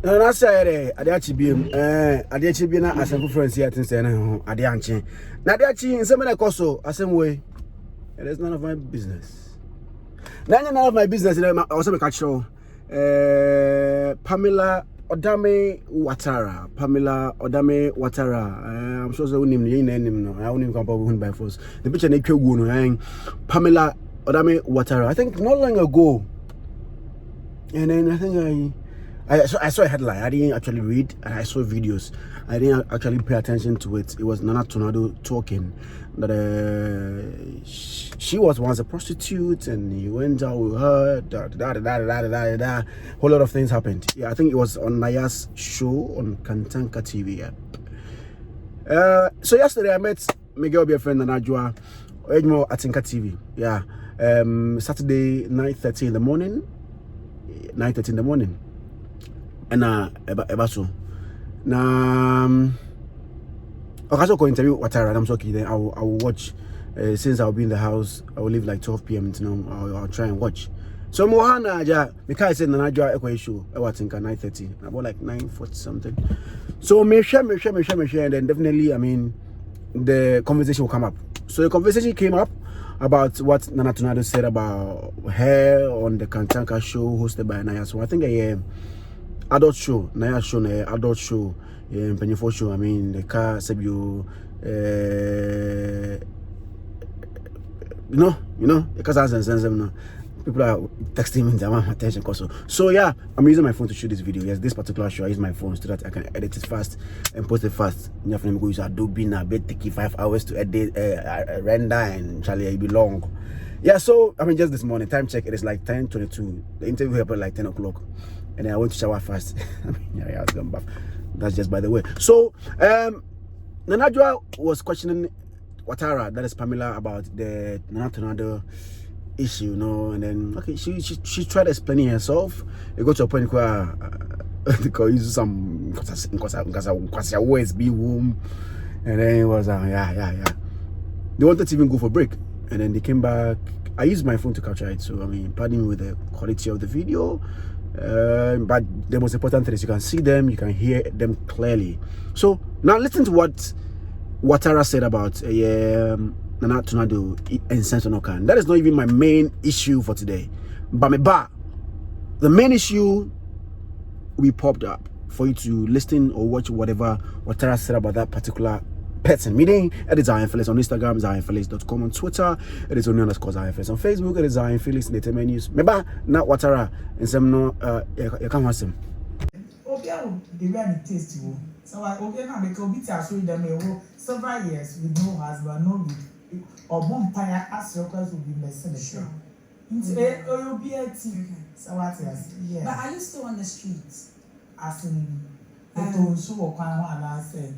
And I said, Adiachibim, Adiachibina, as a friend here, and say, Adianchi. Nadiachi, in some same way. It is none of my business. None of my business. I also make a show. Pamela Odame Watara. Pamela Odame Watara. I'm sure the name you name no. I only come up by force. The picture they kill Pamela Odame Watara. I think not long ago. And then I think I saw a headline. I didn't actually read, and I saw videos. I didn't actually pay attention to it. It was Nana Tornado talking that she was once a prostitute, and he went out with her. Whole lot of things happened. Yeah, I think it was on Nayas show on Kantanka TV. Yeah. So yesterday I met Miguel, be a friend, and Ajwa Edmo at Tinka TV. Yeah. Saturday 9:30 in the morning. 9:30 in the morning. And ebaso na okaso ko interview Watara. I'm sorry, then I will watch. Since I'll be in the house, I will leave like 12 p.m. You know, I'll try and watch. So Mohana ja because said na Najwa ekwa show I was think 9:30 about like 9:40 something. So me share and then definitely I mean the conversation will come up. So the conversation came up about what Nana Tornado said about her on the Kantanka show hosted by Nayas. So I think adult show, Nayas show, adult show, Pennyfo show. I mean, the car said you know, because I sense people are texting me, my attention also. So yeah, I'm using my phone to shoot this video. Yes, this particular show I use my phone so that I can edit it fast and post it fast. You have to go use Adobe now, bet take 5 hours to edit, render, and Charlie it be long. Yeah, so I mean just this morning, time check, it is like 10:22. The interview happened like 10 o'clock. And then I went to shower fast. I mean, yeah, I was going bath. That's just by the way. So, Nanajwa was questioning Watara, that is Pamela, about the Nana Tornado issue, you know. And then, okay, she tried explaining herself. It got to a point where they use some because always be womb. And then it was yeah. They wanted to even go for break, and then they came back. I used my phone to capture it, so I mean, pardon me with the quality of the video. But the most important thing is you can see them, you can hear them clearly. So now listen to what Watara said about Nana Tornado and Sensonokan. That is not even my main issue for today. But the main issue will be popped up for you to listen or watch whatever Watara said about that particular person. Meaning, it is Zionfelix on Instagram, Zionfelix.com on Twitter, it is only underscore Zionfelix on Facebook, it is Zionfelix in the Tema News. Meba, not Watara, and some no, you can't watch him. Okay, the way it tastes you. So I okay now because we are showing them several years with no husband, no good, or bonfire as your class will be messing sure. You'll be a tea. So what else? Yeah. But are you still on the streets? As in, the tones who were quite one I said.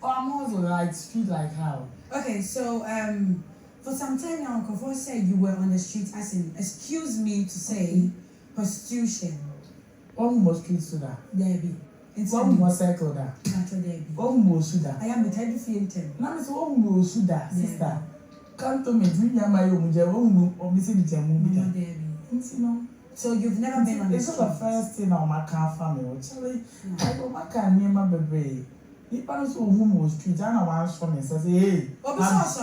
Almost like street like how? Okay, so for some time now, Uncle said you were on the street as in, excuse me to say, prostitution. Almost street soda. Debbie. Almost cycle that. Natural Debbie. Almost soda. I am the tidy field. Now it's almost soda, sister. Come to me, drink your my own, or missing the jamu. Debbie. So you've never been on the street? It's the first thing on my car family. Actually, I go back and near my baby. If I was home street, I know why from me says, hey, oh, but so,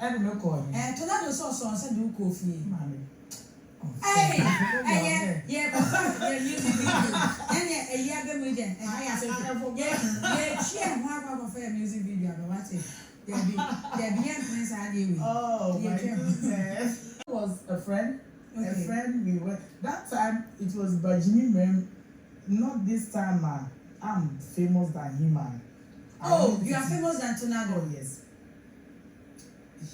I don't know, call and to that so said you coffee. Hey, yeah, music video. And a year median, and I said, yeah, she and one of a music video. What's it? There be friends are you. Oh, my goodness. Was a friend. Okay. A friend we were. That time it was Bajini Mem. Not this time, man. I'm famous than him, man. Oh, you are famous than Tornado? Oh, yes.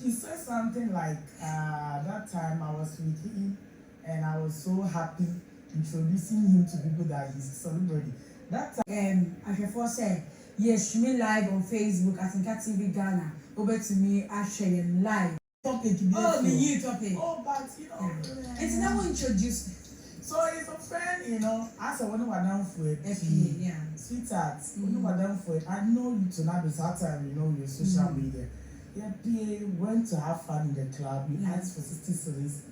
He said something like, that time I was with him and I was so happy introducing him to people that he's a celebrity. That time, as before said, yes, me live on Facebook at Tinka TV Ghana. Over to me, I share live. Topic. Oh, the new topic. Oh, but you know, it's never introduced. So it's a friend, you know. I said, when we were down for it, yeah, sweetheart, when we were down for it, I know you tonight is that time, you know, your social media. Yeah, PA went to have fun in the club. We asked for 60 cedis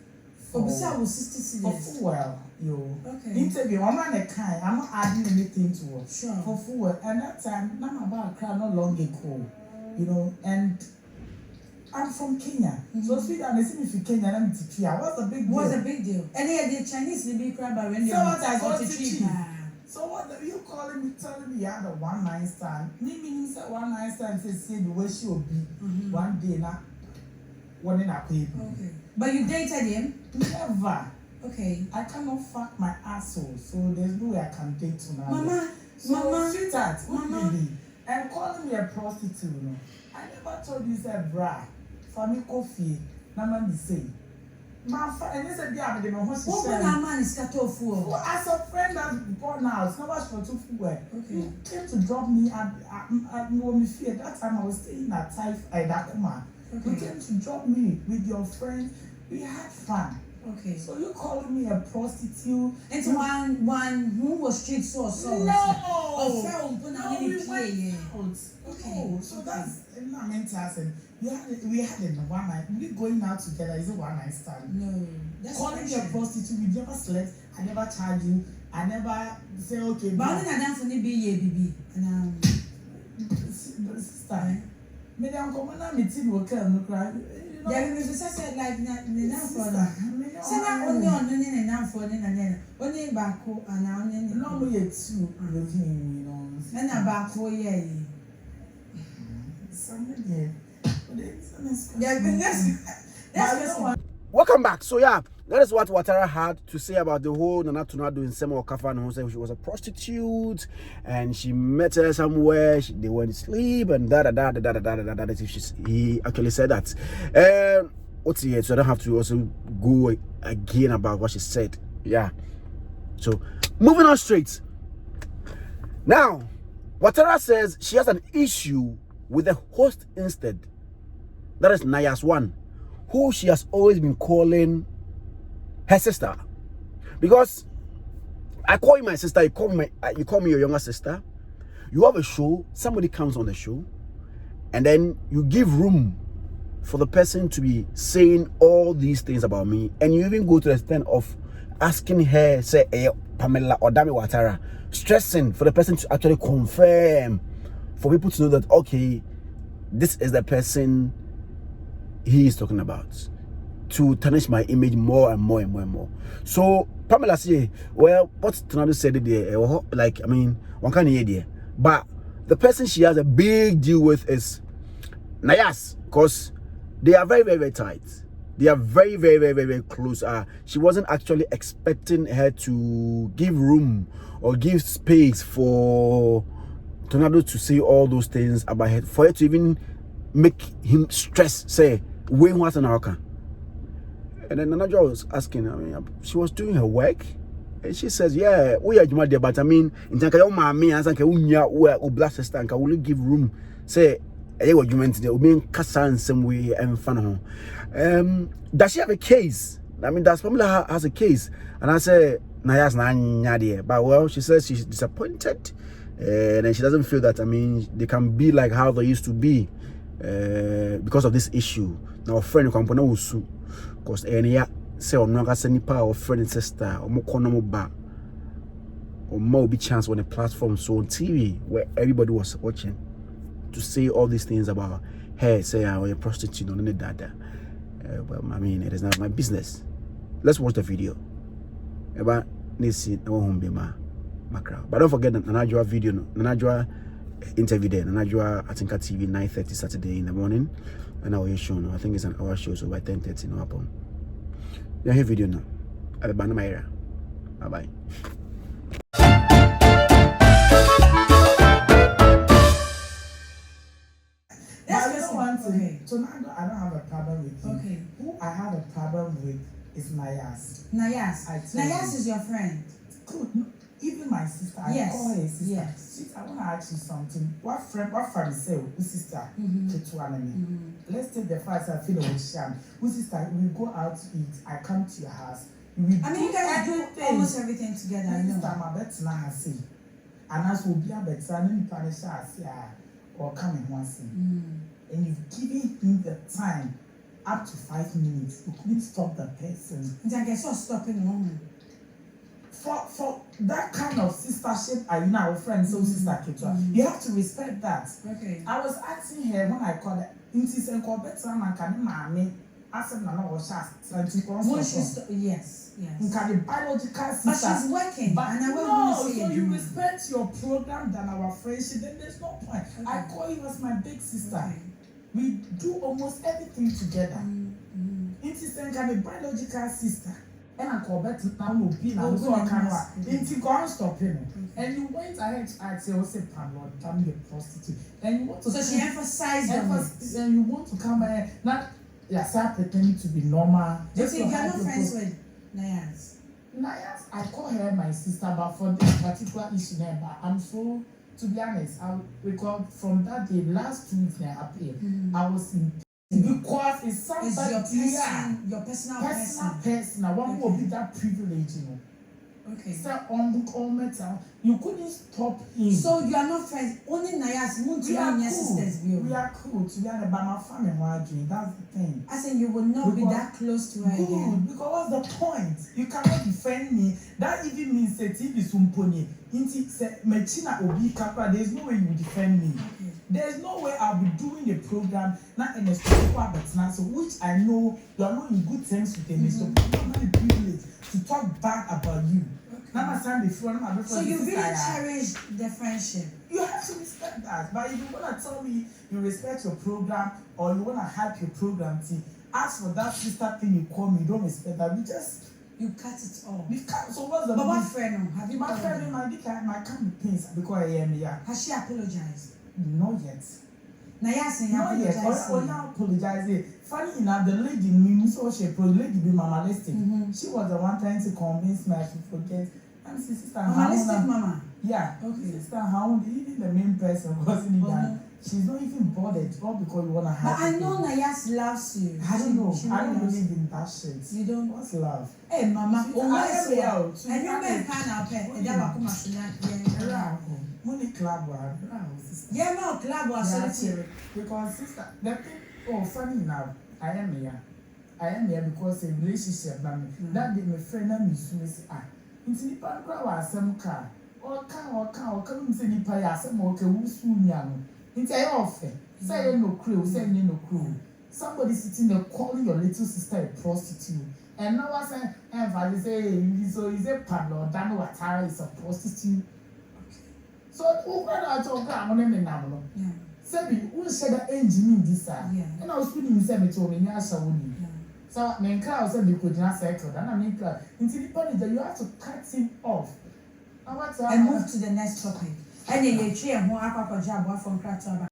For beside was 60 for cedis. fuel, yo. Okay. Interview, I'm not a kind. I'm not adding anything to it. Sure. For fuel, and that time, now I'm about a crowd not long ago, you know, and I'm from Kenya. So sweet, and they see me from Kenya, I'm TPR. What's the big deal? What's the big deal? And the Chinese they be crab by when they So what I got to to cheap. cheap. So what are you calling me, telling me you had a one night stand? Me said one night stand, say the way she will be one day now. One in a paper. Okay. But you dated him? Never. Okay. I cannot fuck my asshole, so there's no way I can date tonight. Mama, so, Mama, sweetheart, Mama. Baby, and calling me a prostitute, no. I never told you said bra. For me coffee, Mama me say. My friend, and they said, yeah, but they know what she said. What man is cut off for? Well, as a friend that bought now, it's never for two food. Okay. You came to drop me at me fear. That time I was staying at Dakuma. Okay. You came to drop me with your friends. We had fun. Okay. So you calling me a prostitute? And so one who was street so. No. Oh, No, we went out. Okay. No, so that's not meant to ask. We had it one night. We going out together. Is it one night stand? No. That's calling me a prostitute. We never slept. I never charge you. I never say okay. But I didn't for the BB and sister. Me dem come na me tin wo kan no cry. Yeah, we just said like na for na. Say na only na for na only baako ana only no mo ye two looking, you know. And na baako ye. Somebody. That's Welcome back. So yeah, that is what Watara had to say about the whole Nana Tuna doing Semo Kafan, who said she was a prostitute and she met her somewhere, they went to sleep and he actually said that. What's here? So I don't have to also go again about what she said. Yeah. So moving on straight. Now, Watara says she has an issue with the host instead. That is Nayas one, who she has always been calling her sister. Because I call you my sister, you call me your younger sister. You have a show, somebody comes on the show, and then you give room for the person to be saying all these things about me, and you even go to the extent of asking her, say, hey, Pamela Odame Watara, stressing for the person to actually confirm, for people to know that, okay, this is the person he is talking about, to tarnish my image more and more and more and more. So Pamela say, well, what Tonado said there, like, I mean, one can't hear there. But the person she has a big deal with is Nayas, because they are very, very, very tight. They are very, very, very, very, very close. She wasn't actually expecting her to give room or give space for Tonado to say all those things about her, for her to even make him stress, say, when was an outcome. And then Nanaja was asking, I mean, she was doing her work, and she says, yeah, we are there, but I mean, in Tanka, Maame, and Sanka, we blast sister, and will give room, say, a argument, they will mean Kassan some way and fun. Does she have a case? I mean, does Pamela has a case? And I say, Nayas Nanya, but well, she says she's disappointed, and she doesn't feel that, I mean, they can be like how they used to be. Because of this issue. Now, friend can put sue because any say or no any power or friend and sister or more corner bar or more be chance on a platform so on TV where everybody was watching to say all these things about hey, say I'm a prostitute or any dada. Well, I mean, it is not my business. Let's watch the video. About Nisi won't be my crowd. But don't forget that Nanajua video, Nanajua interview there, Nanajua Atinka TV 9:30 Saturday in the morning, and our show now. I think it's an hour show, so by 10:30 no happen. You have video now. I'll be my era. Bye bye. Tonado, I don't have a problem with him. Okay. Who I have a problem with is Nayas. Nayas is your friend. Good. No, even my sister. I call her sister. Yes. I want to ask you something. What friend is say? Who sister? Let's take the first. I feel like sham. Who sister? We go out to eat. I come to your house. I mean, you guys do almost everything together. I know. Sister, my bet now say, and as will be a bet. So I need to punish her or come in once. And you've given him the time up to 5 minutes. You couldn't stop the person. I guess you're stopping one. For that kind of sistership, you know, our friends, so sister Ketua, you have to respect that. Okay. I was asking her when I called her, Inti and called better man can Maame. I said, no, was just yes. Can the biological sister. But she's working. But and I no, say so you respect your program than our friendship, then there's no point. Okay. I call you as my big sister. Okay. We do almost everything together. Inti and can the biological sister. And I call better now no be now so I can Inti go and stop him. And you went ahead to ask you say Pamela Odame the prostitute. And you want to so she emphasized on it. And you want to come not start pretending to be normal. Just so you're not friends with Nayas. Nayas, I call her my sister, but for this particular issue, I'm so, to be honest, I recall from that day, last 2 weeks I appeared, I was in because it's somebody your personal one will be that privilege, you know. Okay. So on metal, you couldn't stop him. So you are not friends. Only Nayas we are cool. Sisters. We are cool. To be honest, but my family watching. That's the thing. I said you will not be that close to her again. Because what's the point? You cannot defend me. That even means that if it's umponi, inti se mechina obi kapra. There's no way you will defend me. Okay. There's no way I'll be doing the program not in a specific but so which I know you are not in good terms with them. So I'm not privileged to talk bad about you. So you really cherish the friendship. You have to respect that. But if you wanna tell me you respect your program or you wanna help your program team, as for that sister thing you call me, you don't respect that. You cut it off. We can't. So what's the? But what friend? Have you? My friend, my can't be pains because I am here. Has she apologized? Not yet. Nayas not yet. Oh, now apologize. Funny enough, the lady me so she lady be mamalistic. She was the one trying to convince me I should forget. I'm sister. Mamalistic mama. Yeah. Okay. Sister, how even the main person wasn't even. She's not even bothered. All because you wanna have. But I know Nayas loves you. I don't know. I don't believe in that shit. You don't. What's love? Hey, mama. I am out. And you may pan out pay. And that will come out. Money club was. Yeah, no club was solitary. Because sister, that thing. Oh, funny enough, I am here. I am here because a relationship. That day, my friend and me say, into the pan crowd was some car. Or come to the pay as some okay, who's young. It's a offer. Say no crew, say no crew. Somebody sitting there calling your little sister a prostitute. And now I say, and say, so is a Pamela Odame what Tara is a prostitute. So when I talk about them now, Sebi, who said that engine in this side? And I was speaking in Sebi me, I shall win. So my crowd said you could not circle, and I mean, until the point that you have to cut him off. And move to the next topic. And then you cheer more aqua job from Crater.